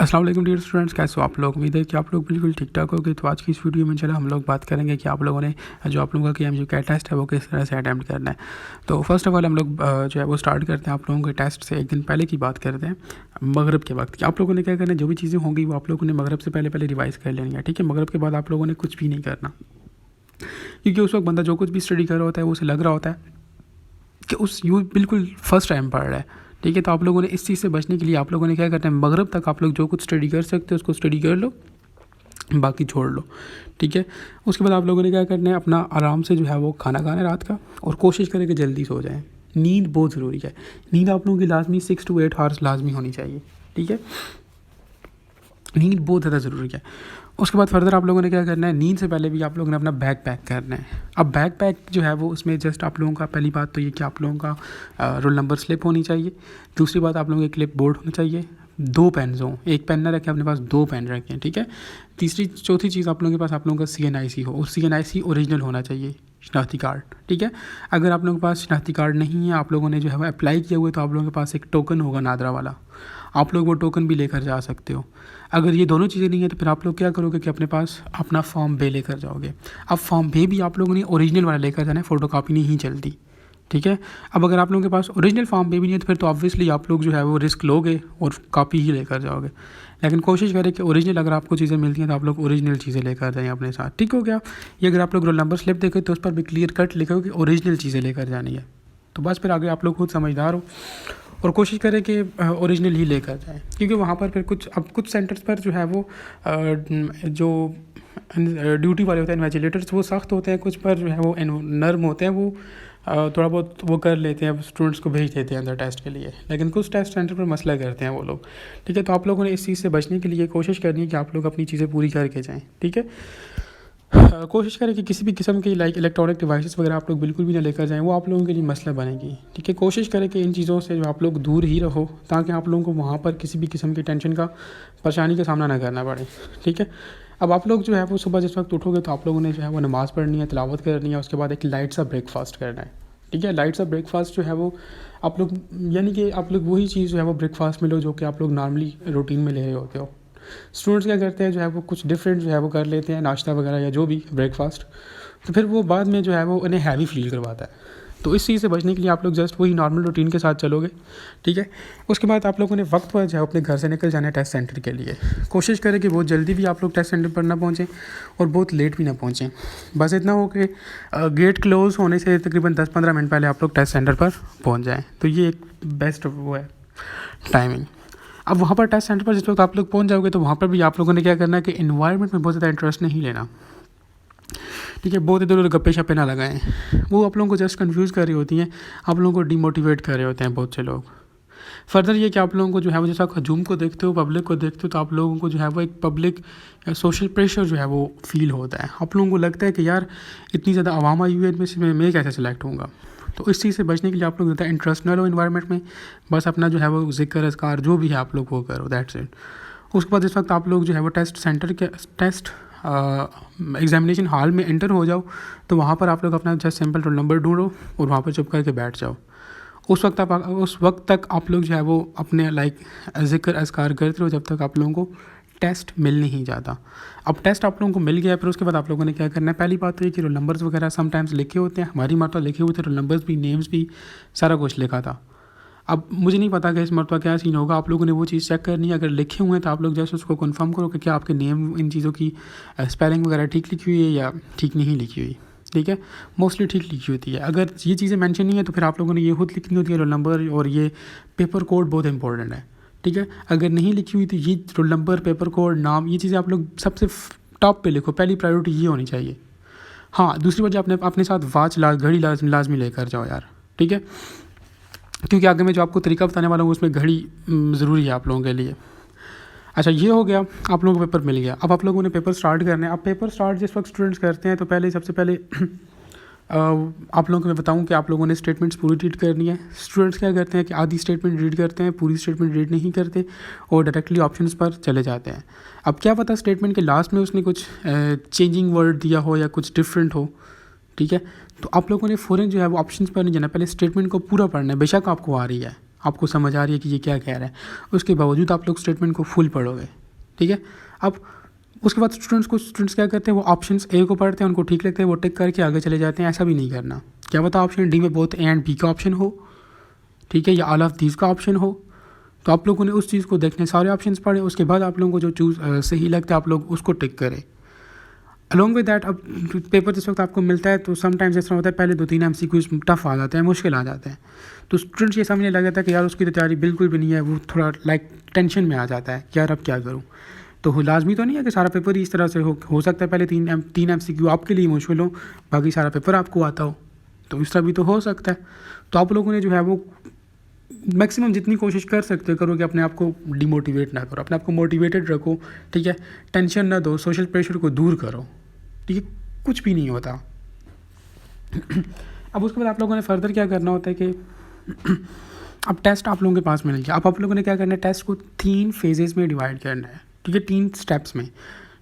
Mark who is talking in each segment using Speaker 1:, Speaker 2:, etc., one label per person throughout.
Speaker 1: अस्सलाम वालेकुम dear students, कैसे हो आप लोग। उम्मीद है कि आप लोग बिल्कुल ठीक ठाक होंगे। तो आज की इस वीडियो में चला हम लोग बात करेंगे कि आप लोगों ने जो आप लोगों का KMU का टेस्ट है वो किस तरह से अटैम्प्ट करना है। तो फर्स्ट ऑफ ऑल हम लोग जो है वो स्टार्ट करते हैं आप लोगों के टेस्ट से एक दिन पहले की बात करते हैं, मगरब के वक्त कि आप लोगों ने क्या करना है। जो भी चीज़ें होंगी वो आप लोगों ने मगरब से पहले रिवाइज़ कर लेनी है, ठीक है। मगरब के बाद आप लोगों ने कुछ भी नहीं करना, क्योंकि उस वक्त बंदा जो कुछ भी स्टडी कर रहा होता है वो उसे लग रहा होता है कि उस यू बिल्कुल फर्स्ट टाइम पढ़ रहा है, ठीक है। तो आप लोगों ने इस चीज़ से बचने के लिए आप लोगों ने क्या करना है, मगरब तक आप लोग जो कुछ स्टडी कर सकते हो उसको स्टडी कर लो, बाकी छोड़ लो, ठीक है। उसके बाद आप लोगों ने क्या करना है, अपना आराम से जो है वो खाना खाना है रात का, और कोशिश करें कि जल्दी सो जाएं। नींद बहुत ज़रूरी है, नींद आप लोगों की लाजमी 6 to 8 आवर्स लाजमी होनी चाहिए, ठीक है। नींद बहुत ज़्यादा ज़रूरी है। उसके बाद फर्दर आप लोगों ने क्या करना है, नींद से पहले भी आप लोगों ने अपना बैग पैक करना है। अब बैग पैक जो है वो उसमें जस्ट आप लोगों का पहली बात तो ये कि आप लोगों का रोल नंबर स्लिप होनी चाहिए। दूसरी बात आप लोगों के क्लिप बोर्ड होना चाहिए, 2 पेन्स हों, एक पेन ना रखें अपने पास, 2 पेन रखें, ठीक है। चौथी चीज़ आप लोगों के पास आप लोगों का CNIC हो, और CNIC ओरिजिनल होना चाहिए, शनाख्ती कार्ड, ठीक है। अगर आप लोगों के पास शनाख्ती कार्ड नहीं है, आप लोगों ने जो है वो अप्लाई किया हुआ है, तो आप लोगों के पास एक टोकन होगा नादरा वाला, आप लोग वो टोकन भी लेकर जा सकते हो। अगर ये दोनों चीज़ें नहीं है तो फिर आप लोग क्या करोगे कि अपने पास अपना फॉर्म बे लेकर जाओगे। अब फॉर्म बे भी आप लोगों ने ओरिजिनल वाला लेकर जाना है, फ़ोटो कापी नहीं चलती, ठीक है। अब अगर आप लोगों के पास ओरिजिनल फॉर्म बे भी नहीं है तो फिर तो ऑब्वियसली आप लोग जो है वो रिस्क लोगे और कापी ही लेकर जाओगे। लेकिन कोशिश करें कि ओरिजिनल अगर आपको चीज़ें मिलती हैं तो आप लोग ओरिजिनल चीज़ें लेकर जाएँ अपने साथ, ठीक हो गया। ये अगर आप लोग रोल नंबर स्लिप देखें तो उस पर भी क्लियर कट लिखा हो कि ओरिजिनल चीज़ें लेकर जानी है। तो बस फिर आगे आप लोग खुद समझदार हो और कोशिश करें कि ओरिजिनल ही लेकर जाएं, क्योंकि वहाँ पर फिर कुछ सेंटर्स पर जो है वो जो ड्यूटी वाले होते हैं इन्विजिलेटर्स वो सख्त होते हैं, कुछ पर जो है वो नर्म होते हैं, वो थोड़ा बहुत वो कर लेते हैं, स्टूडेंट्स को भेज देते हैं अंदर टेस्ट के लिए। लेकिन कुछ टेस्ट सेंटर पर मसला करते हैं वो लोग, ठीक है। तो आप लोगों ने इस चीज़ से बचने के लिए कोशिश करनी है कि आप लोग अपनी चीज़ें पूरी करके जाएँ, ठीक है। कोशिश करें कि किसी भी किस्म की इलेक्ट्रॉनिक डिवाइसेस वगैरह आप लोग बिल्कुल भी ना लेकर जाएं, वो आप लोगों के लिए मसला बनेगी, ठीक है। कोशिश करें कि इन चीज़ों से जो आप लोग दूर ही रहो, ताकि आप लोगों को वहाँ पर किसी भी किस्म की टेंशन का, परेशानी का सामना ना करना पड़े, ठीक है। अब आप लोग जो है वो सुबह जिस वक्त उठोगे तो आप लोगों ने जो है वो नमाज़ पढ़नी है, तिलावत करनी है, उसके बाद एक लाइट सा ब्रेकफास्ट करना है, ठीक है। लाइट सा ब्रेकफास्ट जो है वो आप लोग, यानी कि आप लोग वही चीज़ जो है वो ब्रेकफास्ट में लो जो कि आप लोग नॉर्मली रूटीन में ले रहे होते हो। स्टूडेंट्स क्या करते हैं जो है वो कुछ डिफरेंट जो है वो कर लेते हैं, नाश्ता वगैरह या जो भी ब्रेकफास्ट, तो फिर वो बाद में जो है वो उन्हें हैवी फील करवाता है। तो इस चीज़ से बचने के लिए आप लोग जस्ट वही नॉर्मल रूटीन के साथ चलोगे, ठीक है। उसके बाद आप लोगों ने वक्त पर जो है अपने घर से निकल जाना है टेस्ट सेंटर के लिए। कोशिश करें कि बहुत जल्दी भी आप लोग टेस्ट सेंटर पर ना पहुँचें और बहुत लेट भी ना पहुँचें। बस इतना हो कि गेट क्लोज़ होने से तकरीबन 10-15 मिनट पहले आप लोग टेस्ट सेंटर पर पहुँच जाएँ, तो ये एक बेस्ट वो है टाइमिंग। अब वहाँ पर टेस्ट सेंटर पर जिस वक्त आप लोग पहुँच जाओगे तो वहाँ पर भी आप लोगों ने क्या करना है कि एनवायरनमेंट में बहुत ज़्यादा इंटरेस्ट नहीं लेना, ठीक है। बहुत इधर उधर गप्पे शप्पे ना लगाएं, वो आप लोगों को जस्ट कंफ्यूज कर रही होती हैं, आप लोगों को डिमोटिवेट कर रहे होते हैं बहुत से लोग। फर्दर ये कि आप लोगों को जो है वो जैसा हजूम को देखते हो, पब्लिक को देखते हो, तो आप लोगों को जो है वो एक पब्लिक सोशल प्रेशर जो है वो फील होता है। आप लोगों को लगता है कि यार इतनी ज़्यादा आवाम आई हुई है, इनमें से मैं कैसे सिलेक्ट होऊंगा। तो इस चीज़ से बचने के लिए आप लोग ज़्यादा इंटरेस्ट ना लो इन्वायरमेंट में, बस अपना जो है वो ज़िक्र अज़कार जो भी है आप लोग वो करो, दैट्स इट। उसके बाद इस वक्त आप लोग जो है वो टेस्ट सेंटर के टेस्ट एग्जामिनेशन हॉल में एंटर हो जाओ, तो वहाँ पर आप लोग अपना जस्ट सिंपल रोल नंबर ढूंढो और वहाँ पर चुप करके बैठ जाओ। उस वक्त तक आप लोग जो है वो अपने ज़िक्र अज़कार करते रहो जब तक आप लोगों को टेस्ट मिल नहीं जाता। अब टेस्ट आप लोगों को मिल गया, फिर उसके बाद आप लोगों ने क्या करना है, पहली बात तो ये कि रोल नंबर्स वगैरह समटाइम्स लिखे होते हैं, हमारी मरतबा लिखे हुए थे रोल नंबर्स भी, नेम्स भी, सारा कुछ लिखा था। अब मुझे नहीं पता कि इस मरतबा क्या सीन होगा, आप लोगों ने वो चीज़ चेक करनी है। अगर लिखे हुए हैं तो आप लोग जैसे उसको कंफर्म करो कि क्या आपके नेम इन चीज़ों की स्पेलिंग वगैरह ठीक लिखी हुई है या ठीक नहीं लिखी हुई, ठीक है। मोस्टली ठीक लिखी होती है। अगर ये चीज़ें मेंशन नहीं है तो फिर आप लोगों ने ये खुद लिखनी होती है रोल नंबर, और ये पेपर कोड बहुत इंपॉर्टेंट है, ठीक है। अगर नहीं लिखी हुई तो ये रोल नंबर, पेपर कोड, नाम, ये चीज़ें आप लोग सबसे टॉप पे लिखो, पहली प्रायोरिटी ये होनी चाहिए। हाँ, दूसरी बात, आपने अपने साथ वाच घड़ी लाजमी लेकर जाओ यार, ठीक है, क्योंकि आगे मैं जो आपको तरीका बताने वाला हूँ उसमें घड़ी ज़रूरी है आप लोगों के लिए। अच्छा, ये हो गया, आप लोगों को पेपर मिल गया। अब आप लोगों ने पेपर स्टार्ट करना है। अब पेपर स्टार्ट जिस वक्त स्टूडेंट्स करते हैं तो सबसे पहले आप लोगों को मैं बताऊं कि आप लोगों ने स्टेटमेंट्स पूरी रीड करनी है। स्टूडेंट्स क्या करते हैं कि आधी स्टेटमेंट रीड करते हैं, पूरी स्टेटमेंट रीड नहीं करते और डायरेक्टली ऑप्शंस पर चले जाते हैं। अब क्या पता स्टेटमेंट के लास्ट में उसने कुछ चेंजिंग वर्ड दिया हो या कुछ डिफरेंट हो, ठीक है। तो आप लोगों ने फ़ौरन जो है वो ऑप्शंस पर नहीं जाना, पहले स्टेटमेंट को पूरा पढ़ना है, बेशक आपको आ रही है, आपको समझ आ रही है कि ये क्या कह रहा है, उसके बावजूद आप लोग स्टेटमेंट को फुल पढ़ोगे, ठीक है। अब उसके बाद स्टूडेंट्स क्या करते हैं, वो ऑप्शंस ए को पढ़ते हैं, उनको ठीक लगता है, वो टिक करके आगे चले जाते हैं। ऐसा भी नहीं करना। क्या पता ऑप्शन डी में बोथ ए एंड बी का ऑप्शन हो, ठीक है, या ऑल ऑफ दीज का ऑप्शन हो, तो आप लोगों ने उस चीज़ को देखने, सारे ऑप्शंस पढ़े, उसके बाद आप लोगों को जो चूज़ सही लगता है आप लोग उसको टिक करें। अलॉन्ग विद दैट, अब पेपर जिस वक्त आपको मिलता है तो समटाइम्स ऐसा होता है पहले 2-3 MCQs टफ आ जाते हैं, मुश्किल आ जाते हैं, तो स्टूडेंट्स ये समझने लग जाता है कि यार उसकी तो तैयारी बिल्कुल भी नहीं है, वो थोड़ा लाइक टेंशन में आ जाता है कि यार अब क्या करूँ। तो लाजमी तो नहीं है कि सारा पेपर ही इस तरह से हो सकता है पहले 3 MCQ आपके लिए मुश्किल हो, बाकी सारा पेपर आपको आता हो, तो इस तरह भी तो हो सकता है। तो आप लोगों ने जो है वो मैक्सिमम जितनी कोशिश कर सकते हो करो कि अपने आप को डिमोटिवेट ना करो, अपने आप को मोटिवेटेड रखो, ठीक है, टेंशन ना दो, सोशल प्रेशर को दूर करो, ठीक है, कुछ भी नहीं होता। अब उसके बाद आप लोगों ने फर्दर क्या करना होता है कि अब टेस्ट आप लोगों के पास मिल गया, अब आप लोगों ने क्या करना है, टेस्ट को 3 फेजेस में डिवाइड करना है, ठीक है, 3 स्टेप्स में,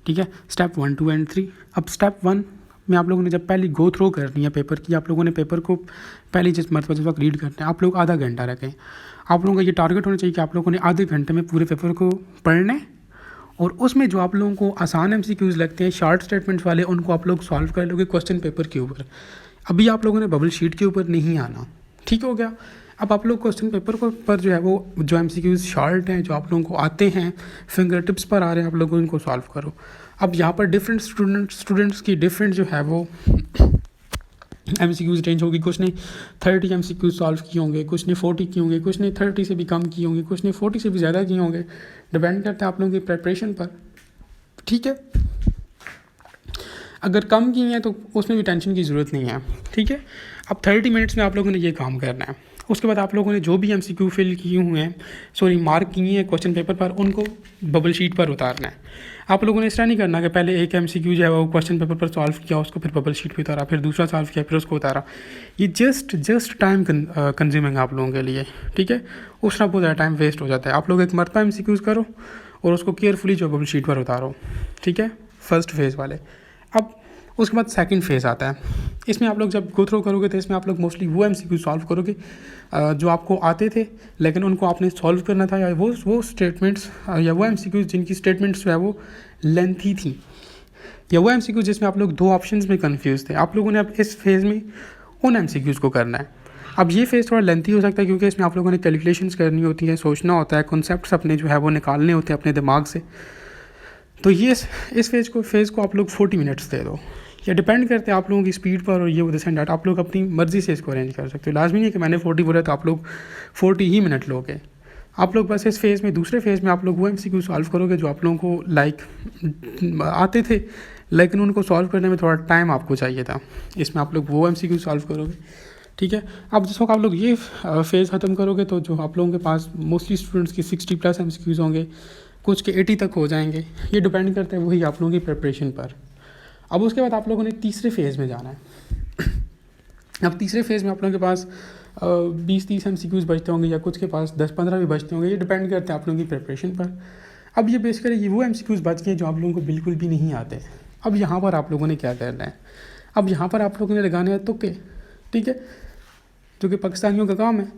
Speaker 1: ठीक है, स्टेप 1, 2 एंड 3। अब स्टेप 1 में आप लोगों ने जब पहले गो थ्रो करनी है पेपर की, आप लोगों ने पेपर को पहले जिस वक्त रीड करना है, आप लोग आधा घंटा रखें। आप लोगों का ये टारगेट होना चाहिए कि आप लोगों ने आधे घंटे में पूरे पेपर को पढ़ना है, और उसमें जो आप लोगों को आसान MCQs लगते हैं, शॉर्ट स्टेटमेंट्स वाले, उनको आप लोग सॉल्व कर लोगे क्वेश्चन पेपर के ऊपर। अभी आप लोगों ने बबल शीट के ऊपर नहीं आना, ठीक हो गया। अब आप लोग क्वेश्चन पेपर को पर जो है वो जो MCQs शॉर्ट हैं, जो आप लोगों को आते हैं, फिंगर टिप्स पर आ रहे हैं, आप लोग उनको सॉल्व करो। अब यहाँ पर डिफरेंट स्टूडेंट्स की डिफरेंट जो है वो MCQs रेंज होगी। कुछ ने 30 MCQs सॉल्व किए होंगे, कुछ ने 40 किए होंगे, कुछ ने 30 से भी कम किए होंगे, कुछ ने 40 से भी ज़्यादा किए होंगे, डिपेंड करता है आप लोगों की प्रेपरेशन पर, ठीक है। अगर कम किए हैं तो उसमें भी टेंशन की ज़रूरत नहीं है, ठीक है। अब 30 मिनट्स में आप लोगों ने ये काम करना है। उसके बाद आप लोगों ने जो भी MCQ फिल किए हुए हैं, सॉरी मार्क किए हैं क्वेश्चन पेपर पर, उनको बबल शीट पर उतारना है। आप लोगों ने इस तरह नहीं करना कि पहले एक MCQ जो है वो क्वेश्चन पेपर पर सॉल्व किया, उसको फिर बबल शीट पे उतारा, फिर दूसरा सॉल्व किया, फिर उसको उतारा। ये जस्ट टाइम कंज्यूमिंग आप लोगों के लिए, ठीक है, उस तरह बहुत ज़्यादा टाइम वेस्ट हो जाता है। आप लोग एक मरतबा MCQs करो और उसको केयरफुली जो बबल शीट पर उतारो, ठीक है, फर्स्ट फेज़ वाले। अब उसके बाद सेकंड फेज़ आता है। इसमें आप लोग जब गो थ्रो करोगे तो इसमें आप लोग मोस्टली वो MCQ सॉल्व करोगे जो आपको आते थे, लेकिन उनको आपने सॉल्व करना था, या वो स्टेटमेंट्स या वो MCQ जिनकी स्टेटमेंट्स जो है वो लेंथी थी, या वो MCQ जिसमें आप लोग 2 ऑप्शंस में कंफ्यूज थे। आप लोगों ने अब इस फेज़ में उन MCQs को करना है। अब ये फेज़ थोड़ा लेंथी हो सकता है क्योंकि इसमें आप लोगों ने कैलकुलेशंस करनी होती है, सोचना होता है, कॉन्सेप्ट्स अपने जो है वो निकालने होते हैं अपने दिमाग से। तो ये इस फेज़ को आप लोग 40 मिनट्स दे दो। ये डिपेंड करते हैं आप लोगों की स्पीड पर, और ये वो दिस एंड डैट आप लोग अपनी मर्ज़ी से इसको अरेंज कर सकते हो। लाजमी नहीं है कि मैंने 40 बोला तो आप लोग 40 ही मिनट लोगे। आप लोग बस इस फेज़ में, दूसरे फेज़ में आप लोग वो MCQ सॉल्व करोगे जो आप लोगों को लाइक आते थे, लेकिन उनको सॉल्व करने में थोड़ा टाइम आपको चाहिए था। इसमें आप लोग वो MCQ सॉल्व करोगे, ठीक है। अब जिस वक्त आप लोग ये फेज़ ख़त्म करोगे तो जो आप लोगों के पास मोस्टली स्टूडेंट्स की 60+ MCQs होंगे, कुछ के 80 तक हो जाएंगे। ये डिपेंड करता है वही आप लोगों की प्रिपरेशन पर। अब उसके बाद आप लोगों ने तीसरे फेज़ में जाना है। अब तीसरे फेज़ में आप लोगों के पास 20-30 MCQs बचते होंगे, या कुछ के पास 10-15 भी बचते होंगे। ये डिपेंड करते हैं आप लोगों की प्रिपरेशन पर। अब ये बेसिकली ये वो MCQs बच गए जो आप लोगों को बिल्कुल भी नहीं आते। अब यहाँ पर आप लोगों ने क्या करना है, अब यहाँ पर आप लोगों ने लगाने हैं तुक्के, ठीक है, जो कि पाकिस्तानियों का काम है।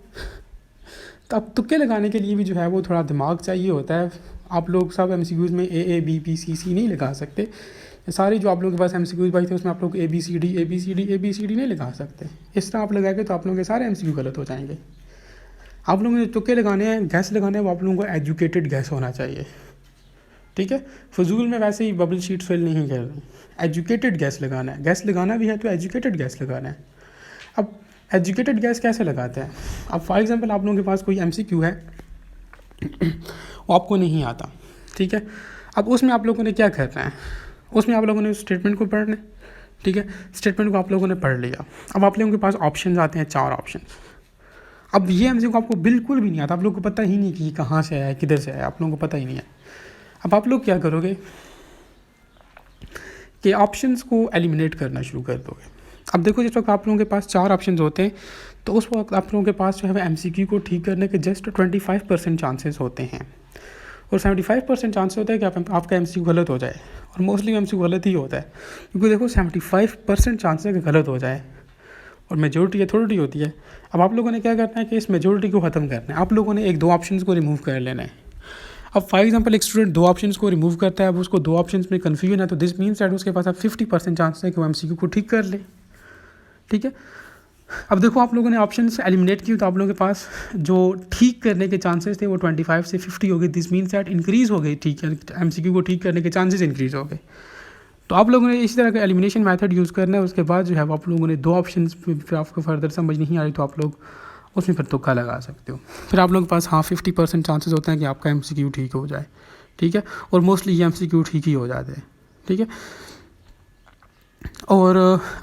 Speaker 1: तो अब तुक्के लगाने के लिए भी जो है वो थोड़ा दिमाग चाहिए होता है। आप लोग सब MCQs में A B B C C नहीं लगा सकते। सारी जो आप लोगों के पास MCQs बचते हैं उसमें आप लोग ABCD नहीं लगा सकते। इस तरह आप लगाएंगे तो आप लोगों के सारे MCQ गलत हो जाएंगे। आप लोगों ने तुक्के लगाने हैं, गैस लगाने हैं, वो आप लोगों को एजुकेटेड गैस होना चाहिए, ठीक है। फजूल में वैसे ही बबल शीट फिल नहीं कर रही, एजुकेटेड गैस लगाना है। गैस लगाना भी है तो एजुकेटेड गैस लगाना है। अब एजुकेटेड गैस कैसे लगाते हैं, अब फॉर एग्जांपल आप लोगों के पास कोई MCQ है वो आपको नहीं आता, ठीक है। अब उसमें आप लोगों ने क्या करना है, उसमें आप लोगों ने उस स्टेटमेंट को पढ़ना है, ठीक है। स्टेटमेंट को आप लोगों ने पढ़ लिया। अब आप लोगों के पास ऑप्शन आते हैं, 4 ऑप्शन। अब ये MCQ आपको बिल्कुल भी नहीं आता, आप लोगों को पता ही नहीं कि ये कहाँ से आया है, किधर से आया है, आप लोगों को पता ही नहीं है। अब आप लोग क्या करोगे कि ऑप्शंस को एलिमिनेट करना शुरू कर दोगे। अब देखो जिस वक्त आप लोगों के पास 4 ऑप्शंस होते हैं तो उस वक्त आप लोगों के पास जो है MCQ को ठीक करने के जस्ट 25% चांसेस होते हैं, और 75% चांस होता है कि आपका MCQ गलत हो जाए। और मोस्टली MCQ गलत ही होता है, क्योंकि देखो 75% चांस है कि गलत हो जाए, और मेजोरिटी अथॉरिटी होती है। अब आप लोगों ने क्या करना है कि इस मेजोरिटी को ख़त्म करना है। आप लोगों ने एक दो ऑप्शंस को रिमूव कर लेना है। अब फॉर एग्जांपल एक स्टूडेंट दो ऑप्शंस को रिमूव करता है, अब उसको दो ऑप्शंस में कन्फ्यूजन है, तो दिस मीन्स दैट उसके पास अब 50% चांस है कि वो MCQ को ठीक कर ले। ठीक है, अब देखो आप लोगों ने ऑप्शन एलिमिनेट किए तो आप लोगों के पास जो ठीक करने के चांसेस थे वो 25 से 50 हो गए। दिस मीन्स दैट इंक्रीज़ हो गई, ठीक है, MCQ को ठीक करने के चांसेस इंक्रीज़ हो गए। तो आप लोगों ने इसी तरह का एलिमिनेशन मेथड यूज़ करना है। उसके बाद जो है वो आप लोगों ने दो ऑप्शंस फिर आपको फर्दर समझ नहीं आ रही तो आप लोग उसमें फिर तुक्का लगा सकते हो। फिर आप लोगों के पास 50% चांसेस होते हैं कि आपका MCQ ठीक हो जाए। ठीक है, और मोस्टली ये MCQ ठीक ही हो जाते हैं। ठीक है, और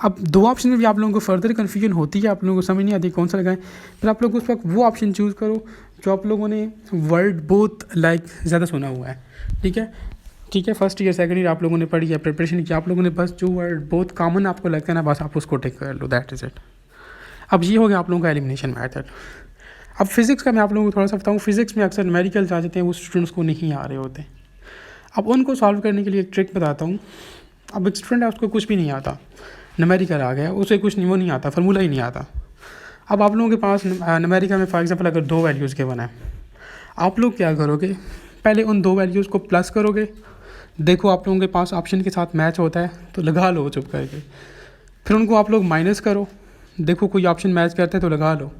Speaker 1: अब दो ऑप्शन में भी आप लोगों को फर्दर कन्फ्यूजन होती है, आप लोगों को समझ नहीं आती कौन सा लगाएं। फिर आप लोग उस वक्त वो ऑप्शन चूज़ करो जो आप लोगों ने वर्ड बोथ लाइक ज़्यादा सुना हुआ है। ठीक है, ठीक है, फर्स्ट ईयर सेकंड ईयर आप लोगों ने पढ़ी है, प्रिपरेशन की, आप लोगों ने बस जो वर्ड बहुत कॉमन आपको लगता है ना, बस आप उसको टिक कर लो, दैट इज़ इट। अब ये हो गया आप लोगों का एलिमिनेशन मेथड। अब फिज़िक्स का मैं आप लोगों को थोड़ा सा बताऊँ। फिज़िक्स में अक्सर न्यूमेरिकल्स आ जाते हैं, वो स्टूडेंट्स को नहीं आ रहे होते। अब उनको सॉल्व करने के लिए एक ट्रिक बताता हूँ। अब एक स्टूडेंट है, उसको कुछ भी नहीं आता, न्यूमेरिकल आ गया, उसे कुछ नहीं, वो नहीं आता, फार्मूला ही नहीं आता। अब आप लोगों के पास न्यूमेरिकल में फॉर एग्जांपल अगर दो वैल्यूज़ के बना है, आप लोग क्या करोगे, पहले उन दो वैल्यूज़ को प्लस करोगे। देखो आप लोगों के पास ऑप्शन के साथ मैच होता है तो लगा लो चुप करके। फिर उनको आप लोग माइनस करो, देखो कोई ऑप्शन मैच करते हैं तो लगा लो।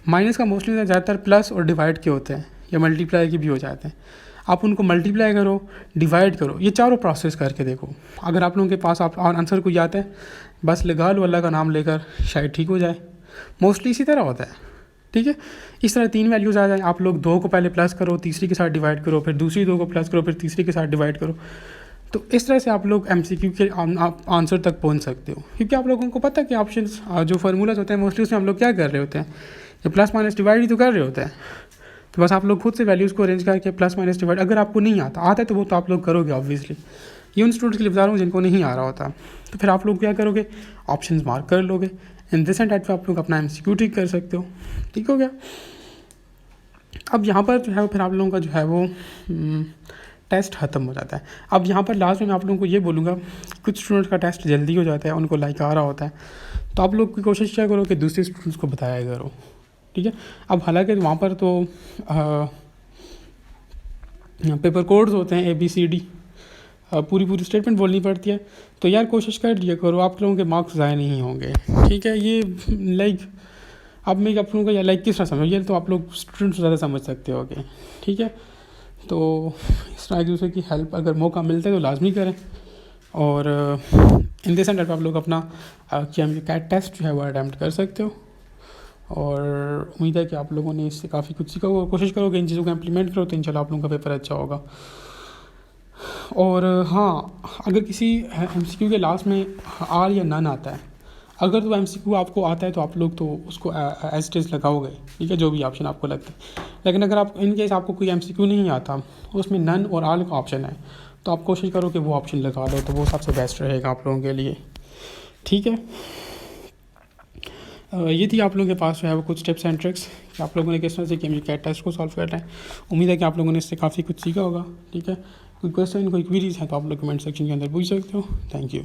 Speaker 1: माइनस का मोस्टली ज़्यादातर प्लस और डिवाइड के होते हैं या मल्टीप्लाई के भी हो जाते हैं। आप उनको मल्टीप्लाई करो, डिवाइड करो, ये चारों प्रोसेस करके देखो। अगर आप लोगों के पास आप आंसर कोई आता है, बस लगा लो अल्लाह का नाम लेकर, शायद ठीक हो जाए। मोस्टली इसी तरह होता है। ठीक है, इस तरह तीन वैल्यूज़ आ जाए, आप लोग दो को पहले प्लस करो, तीसरी के साथ डिवाइड करो, फिर दूसरी दो को प्लस करो, फिर तीसरी के साथ डिवाइड करो। तो इस तरह से आप लोग MCQ के आंसर तक पहुंच सकते हो। क्योंकि आप लोगों को पता है कि ऑप्शंस जो फार्मूलाज होते हैं मोस्टली उसमें हम लोग क्या कर रहे होते हैं, ये प्लस माइनस डिवाइड ही तो कर रहे होते हैं। तो बस आप लोग खुद से वैल्यूज़ को अरेंज करके प्लस माइनस डिवाइड, अगर आपको नहीं आता है तो वो तो आप लोग करोगे ऑब्वियसली। ये उन स्टूडेंट्स के लिए बता रहा हूँ जिनको नहीं आ रहा होता। तो फिर आप लोग क्या करोगे, ऑप्शंस मार्क कर लोगे, इन दिस एंड डेट पे आप लोग अपना MCQ ठीक कर सकते हो। ठीक हो गया। अब यहाँ पर जो है फिर आप लोगों का जो है वो टेस्ट ख़त्म हो जाता है। अब यहाँ पर लास्ट में मैं आप लोगों को ये बोलूँगा, कुछ स्टूडेंट्स का टेस्ट जल्दी हो जाता है, उनको लाइक आ रहा होता है, तो आप लोग की कोशिश क्या करो कि दूसरे स्टूडेंट्स को बताया करो। ठीक है, अब हालांकि वहाँ पर तो पेपर कोड्स होते हैं ABCD, पूरी स्टेटमेंट बोलनी पड़ती है, तो यार कोशिश कर लिया करो, आप लोगों के मार्क्स ज़ाया नहीं होंगे। ठीक है, ये लाइक अब मैं आप लोगों का लाइक किस तरह समझ, ये तो आप लोग स्टूडेंट्स ज़्यादा समझ सकते होगे। ठीक है, तो इस तरह एक दूसरे की हेल्प अगर मौका मिलता है तो लाजमी करें। और इन दिस एंड आप लोग अपना कैट टेस्ट जो है वो अटैम्प्ट कर सकते हो। और उम्मीद है कि आप लोगों ने इससे काफ़ी कुछ सीखा होगा। कोशिश करोगे इन चीज़ों को इम्प्लीमेंट करो तो इंशाल्लाह आप लोगों का पेपर अच्छा होगा। और हाँ, अगर किसी MCQ के लास्ट में आर या नन आता है, अगर तो MCQ आपको आता है तो आप लोग तो उसको एज इट इज़ लगाओगे। ठीक है, जो भी ऑप्शन आपको लगता है। लेकिन अगर आप इन केस आपको कोई MCQ नहीं आता, उसमें नन और आल का ऑप्शन है, तो आप कोशिश करो कि वो ऑप्शन लगा लो, तो वो सबसे बेस्ट रहेगा आप लोगों के लिए। ठीक है, ये थी आप लोगों के पास जो है वो कुछ टिप्स एंड ट्रिक्स कि आप लोगों ने किस तरह से कैट टेस्ट को सॉल्व करना है। उम्मीद है कि आप लोगों ने इससे काफ़ी कुछ सीखा होगा। ठीक है, कोई क्वेश्चन कोई क्वेरीज हैं तो आप लोग कमेंट सेक्शन के अंदर पूछ सकते हो। Thank you.